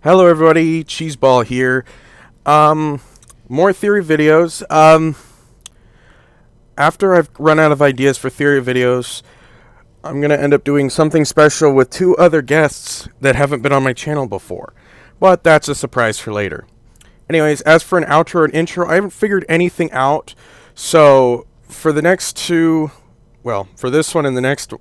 Hello everybody, Cheeseball here. More theory videos. After I've run out of ideas for theory videos, I'm going to end up doing something special with two other guests that haven't been on my channel before. But that's a surprise for later. Anyways, as for an outro and intro, I haven't figured anything out. So, for the next two, well, for this one and the next,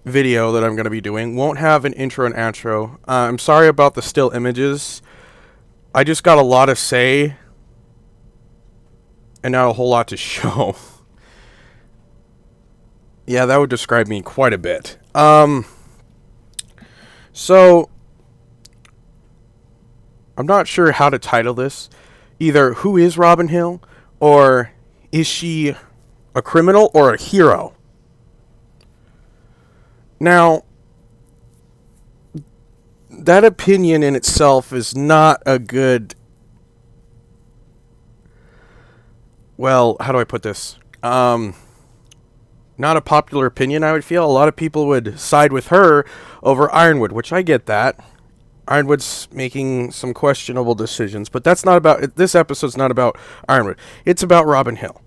video that I'm going to be doing won't have an intro and outro. I'm sorry about the still images. I just got a lot to say and not a whole lot to show. Yeah, that would describe me quite a bit. So I'm not sure how to title this. Either who is Robin Hill, or is she a criminal or a hero? Now, that opinion in itself is not a good... Well, how do I put this? Not a popular opinion, I would feel. A lot of people would side with her over Ironwood, which I get that. Ironwood's making some questionable decisions, but that's not about... This episode's not about Ironwood. It's about Robin Hill.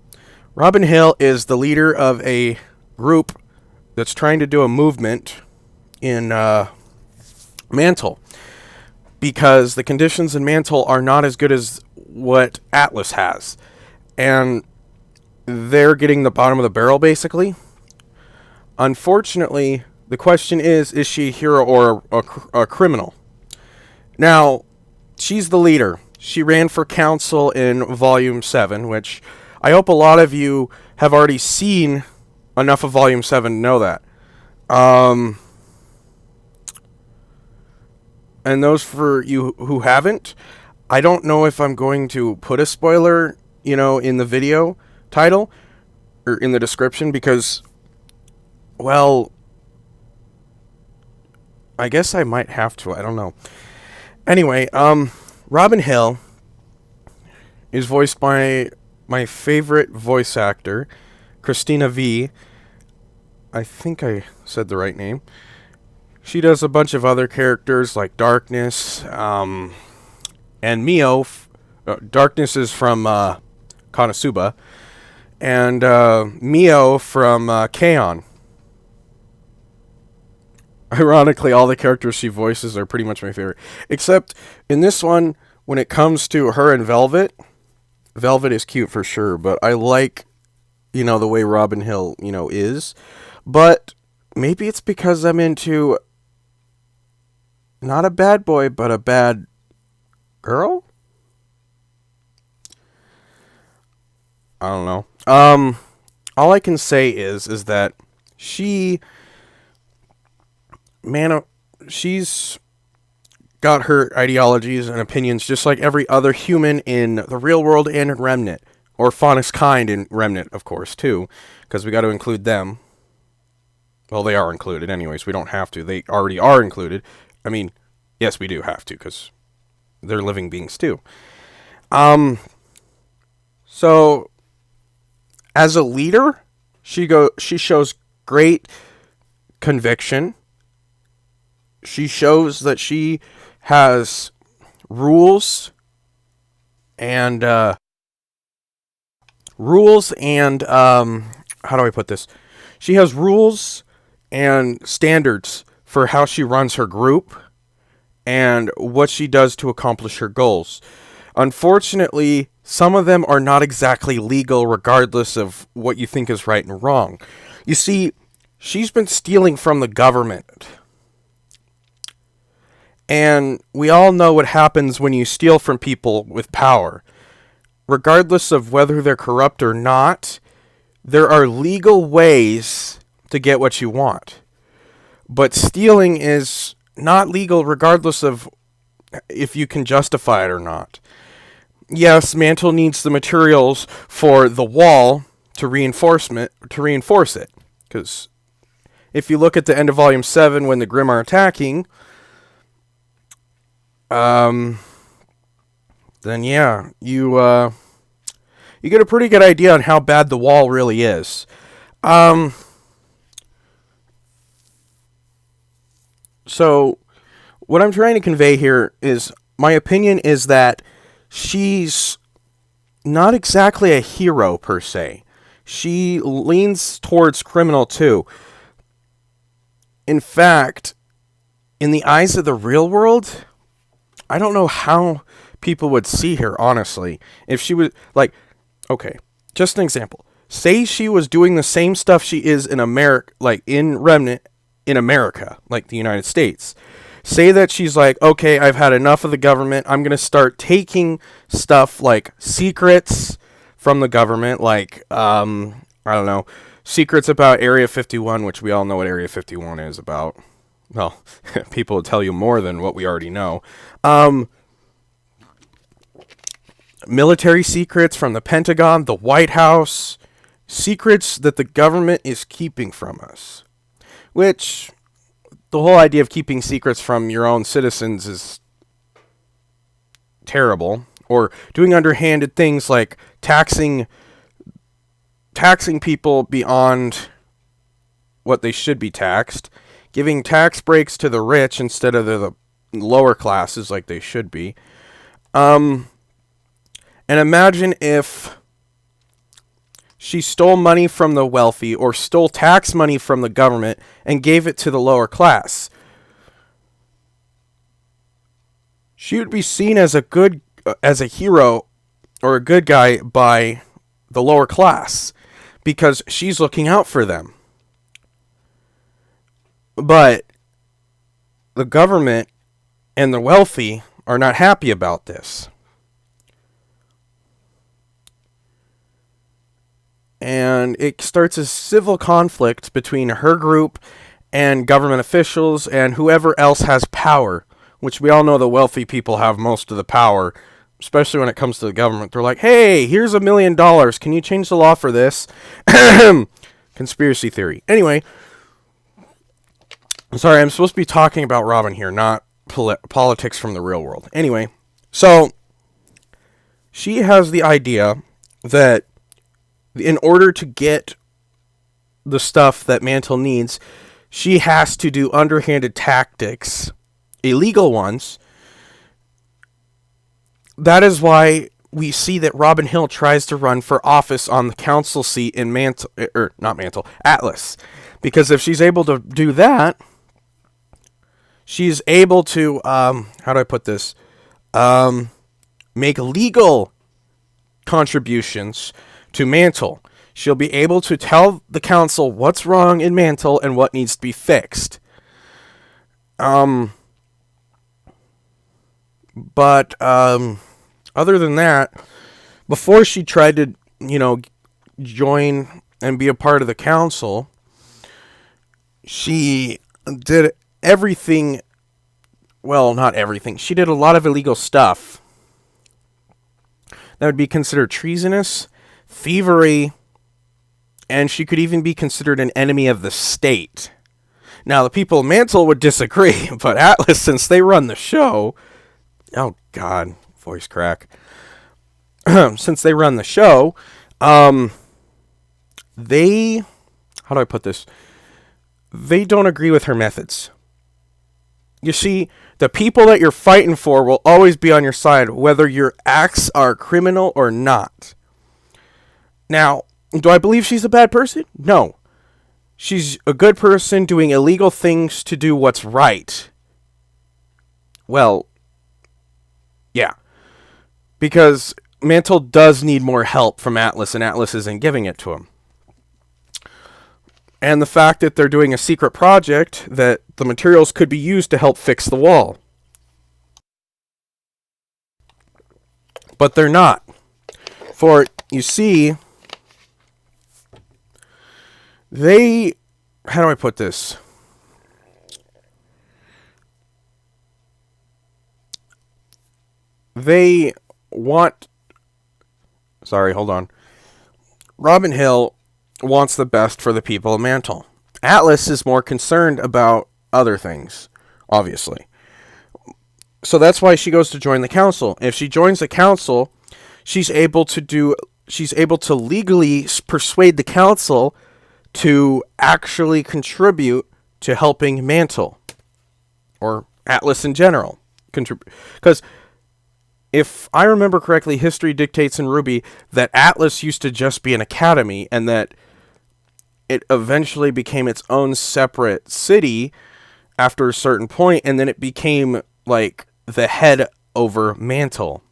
Robin Hill is the leader of a group that's trying to do a movement in Mantle, because the conditions in Mantle are not as good as what Atlas has, and they're getting the bottom of the barrel, basically. Unfortunately, the question is she a hero or a criminal? Now, she's the leader. She ran for council in Volume 7, which I hope a lot of you have already seen enough of Volume 7 to know that. And those for you who haven't, I don't know if I'm going to put a spoiler, in the video title or in the description, because, well, I guess I might have to. I don't know. Anyway, Robin Hill is voiced by my favorite voice actor, Christina V. I think I said the right name. She does a bunch of other characters like Darkness, and Mio. Darkness is from Konosuba, and Mio from K-On! Ironically, all the characters she voices are pretty much my favorite. Except in this one, when it comes to her and Velvet, Velvet is cute for sure, but I like, the way Robin Hill, is. But maybe it's because I'm into not a bad boy, but a bad girl? I don't know. All I can say is that she's got her ideologies and opinions just like every other human in the real world and in Remnant. Or Faunus Kind in Remnant, of course, too. Because we got to include them. Well, they are included anyways. We don't have to. They already are included. I mean, yes, we do have to, because they're living beings, too. So, as a leader, she shows great conviction. She shows that she has rules and how do I put this? She has rules and standards for how she runs her group and what she does to accomplish her goals. Unfortunately, some of them are not exactly legal, regardless of what you think is right and wrong. You see, she's been stealing from the government. And we all know what happens when you steal from people with power. Regardless of whether they're corrupt or not, there are legal ways to get what you want. But stealing is not legal regardless of if you can justify it or not. Yes, Mantle needs the materials for the wall to reinforce it. Because if you look at the end of Volume 7 when the Grimm are attacking, then yeah, you get a pretty good idea on how bad the wall really is. So, what I'm trying to convey here is my opinion is that she's not exactly a hero per se. She leans towards criminal too. In fact, in the eyes of the real world, I don't know how people would see her, honestly. If she was, like, okay, just an example. Say she was doing the same stuff she is in America, like in Remnant in America, like the United States. Say that she's like, okay, I've had enough of the government. I'm going to start taking stuff like secrets from the government, like, I don't know, secrets about Area 51, which we all know what Area 51 is about. Well, people will tell you more than what we already know. Military secrets from the Pentagon, the White House, secrets that the government is keeping from us. Which, the whole idea of keeping secrets from your own citizens is terrible. Or doing underhanded things like taxing people beyond what they should be taxed, giving tax breaks to the rich instead of the lower classes like they should be. And imagine if she stole money from the wealthy or stole tax money from the government and gave it to the lower class. She would be seen as a hero or a good guy by the lower class because she's looking out for them. But the government and the wealthy are not happy about this. And it starts a civil conflict between her group and government officials and whoever else has power, which we all know the wealthy people have most of the power, especially when it comes to the government. They're like, hey, here's $1 million. Can you change the law for this? Conspiracy theory. Anyway, sorry, I'm supposed to be talking about Robin here, not politics from the real world. Anyway, so she has the idea that in order to get the stuff that Mantle needs, she has to do underhanded tactics, illegal ones. That is why we see that Robin Hill tries to run for office on the council seat in Atlas. Because if she's able to do that, she's able to, how do I put this? Make legal contributions to Mantle. She'll be able to tell the council what's wrong in Mantle and what needs to be fixed. But other than that, before she tried to, join and be a part of the council, she did everything. Well, not everything. She did a lot of illegal stuff that would be considered treasonous, thievery, and she could even be considered an enemy of the state. Now, the people of Mantle would disagree, but Atlas, since they run the show... Oh, God. Voice crack. Since they run the show, they... How do I put this? They don't agree with her methods. You see, the people that you're fighting for will always be on your side, whether your acts are criminal or not. Now, do I believe she's a bad person? No. She's a good person doing illegal things to do what's right. Well, yeah. Because Mantle does need more help from Atlas, and Atlas isn't giving it to him. And the fact that they're doing a secret project, that the materials could be used to help fix the wall. But they're not. For, you see... How do I put this? They want... Sorry, hold on. Robin Hill wants the best for the people of Mantle. Atlas is more concerned about other things, obviously. So that's why she goes to join the council. If she joins the council, she's able to legally persuade the council to actually contribute to helping Mantle. or Atlas in general. Because if I remember correctly, history dictates in RWBY that Atlas used to just be an academy, and that it eventually became its own separate city after a certain point, and then it became like the head over Mantle.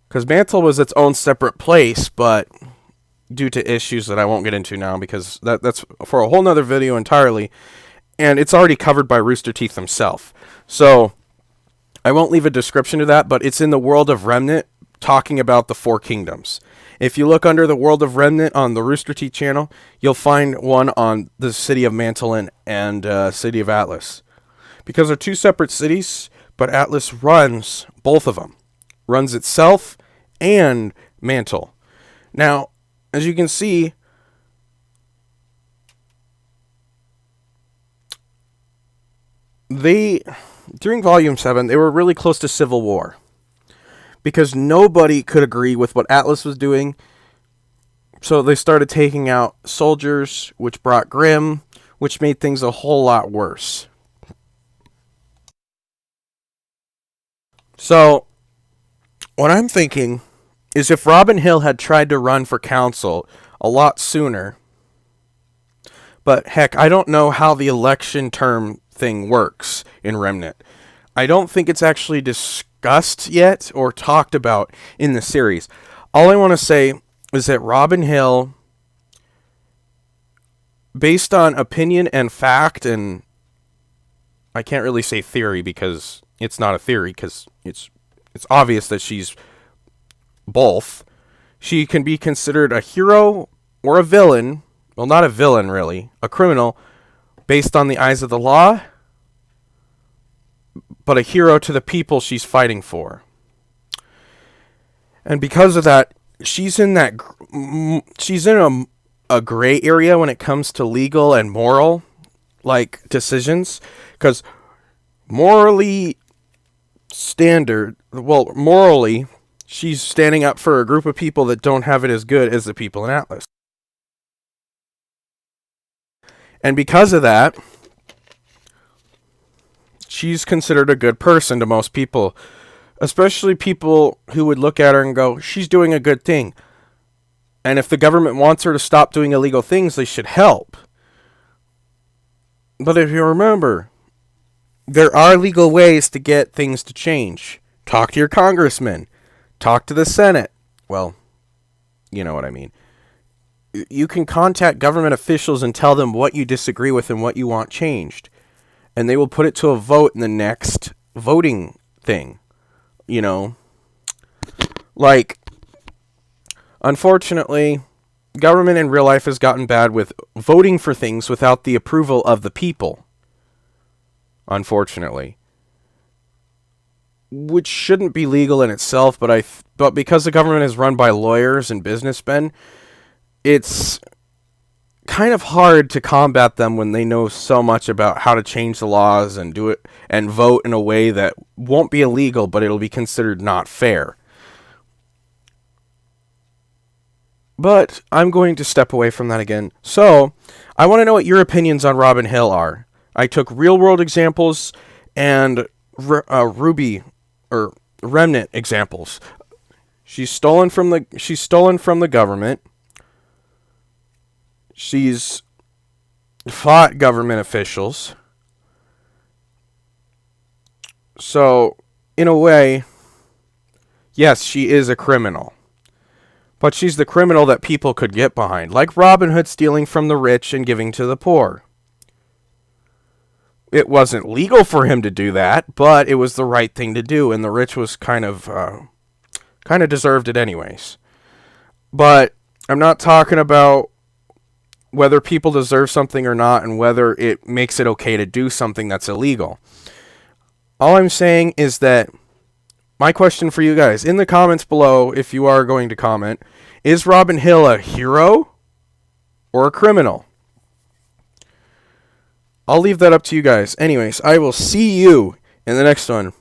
Because Mantle was its own separate place, but due to issues that I won't get into now, because that's for a whole nother video entirely, and it's already covered by Rooster Teeth himself. So I won't leave a description to that, but it's in the World of Remnant, talking about the Four Kingdoms. If you look under the World of Remnant on the Rooster Teeth channel, you'll find one on the city of Mantle and city of Atlas. Because they're two separate cities, but Atlas runs both of them. Runs itself and Mantle. Now, as you can see, during Volume 7, they were really close to civil war. Because nobody could agree with what Atlas was doing. So they started taking out soldiers, which brought Grimm, which made things a whole lot worse. So, what I'm thinking is if Robin Hill had tried to run for council a lot sooner, but heck, I don't know how the election term thing works in Remnant. I don't think it's actually discussed yet or talked about in the series. All I want to say is that Robin Hill, based on opinion and fact, and I can't really say theory because it's not a theory, because it's obvious that she's both. She can be considered a hero or a villain. Well, not a villain, really. A criminal based on the eyes of the law, but a hero to the people she's fighting for. And because of that, she's in a gray area when it comes to legal and moral decisions, because morally, she's standing up for a group of people that don't have it as good as the people in Atlas. And because of that, she's considered a good person to most people, especially people who would look at her and go, she's doing a good thing. And if the government wants her to stop doing illegal things, they should help. But if you remember, there are legal ways to get things to change. Talk to your congressman. Talk to the Senate. Well, you know what I mean. You can contact government officials and tell them what you disagree with and what you want changed. And they will put it to a vote in the next voting thing. You know. Unfortunately, government in real life has gotten bad with voting for things without the approval of the people. Unfortunately. Which shouldn't be legal in itself, but because the government is run by lawyers and businessmen, it's kind of hard to combat them when they know so much about how to change the laws and do it and vote in a way that won't be illegal, but it'll be considered not fair. But I'm going to step away from that again. So, I want to know what your opinions on Robin Hill are. I took real-world examples and RWBY or Remnant examples. She's stolen from the government. She's fought government officials. So, in a way, yes, she is a criminal. But she's the criminal that people could get behind, like Robin Hood stealing from the rich and giving to the poor. It wasn't legal for him to do that, but it was the right thing to do, and the rich was kind of deserved it anyways. But I'm not talking about whether people deserve something or not, and whether it makes it okay to do something that's illegal. All I'm saying is that my question for you guys, in the comments below, if you are going to comment, is Robin Hill a hero or a criminal? I'll leave that up to you guys. Anyways, I will see you in the next one.